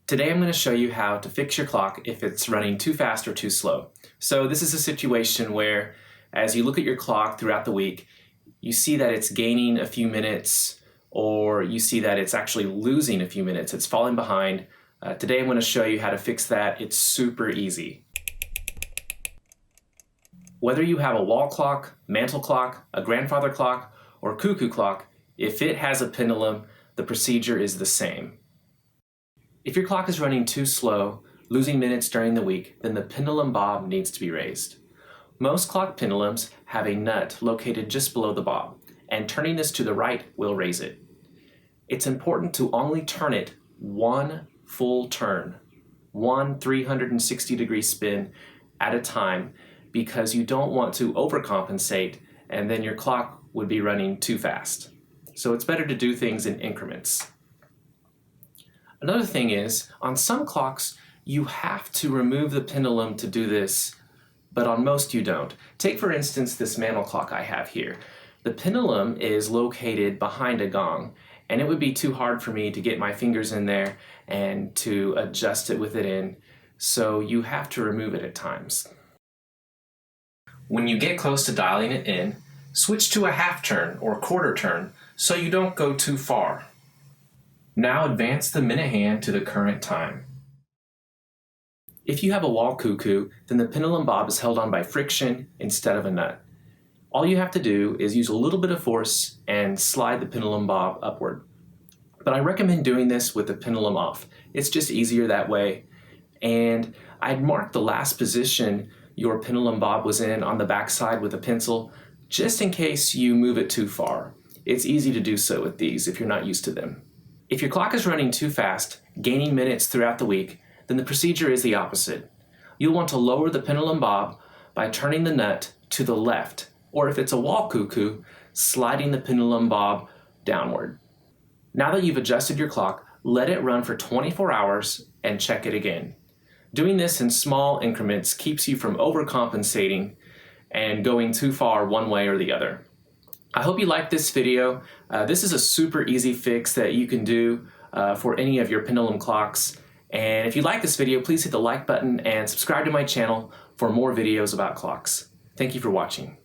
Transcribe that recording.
Today I'm going to show you how to fix your clock if it's running too fast or too slow. So this is a situation where as you look at your clock throughout the week, you see that it's gaining a few minutes or you see that it's actually losing a few minutes, it's falling behind. Today I'm going to show you how to fix that. It's super easy. Whether you have a wall clock, mantle clock, a grandfather clock, or cuckoo clock, if it has a pendulum, the procedure is the same. If your clock is running too slow, losing minutes during the week, then the pendulum bob needs to be raised. Most clock pendulums have a nut located just below the bob, and turning this to the right will raise it. It's important to only turn it one full turn, one 360-degree spin at a time, because you don't want to overcompensate and then your clock would be running too fast. So it's better to do things in increments. Another thing is, on some clocks, you have to remove the pendulum to do this, but on most you don't. Take for instance this mantle clock I have here. The pendulum is located behind a gong, and it would be too hard for me to get my fingers in there and to adjust it with it in, so you have to remove it at times. When you get close to dialing it in, switch to a half turn or quarter turn so you don't go too far. Now advance the minute hand to the current time. If you have a wall cuckoo, then the pendulum bob is held on by friction instead of a nut. All you have to do is use a little bit of force and slide the pendulum bob upward. But I recommend doing this with the pendulum off. It's just easier that way. And I'd mark the last position your pendulum bob was in on the back side with a pencil, just in case you move it too far. It's easy to do so with these if you're not used to them. If your clock is running too fast, gaining minutes throughout the week, then the procedure is the opposite. You'll want to lower the pendulum bob by turning the nut to the left, or if it's a wall cuckoo, sliding the pendulum bob downward. Now that you've adjusted your clock, let it run for 24 hours and check it again. Doing this in small increments keeps you from overcompensating and going too far one way or the other. I hope you liked this video. This is a super easy fix that you can do for any of your pendulum clocks. And if you like this video, please hit the like button and subscribe to my channel for more videos about clocks. Thank you for watching.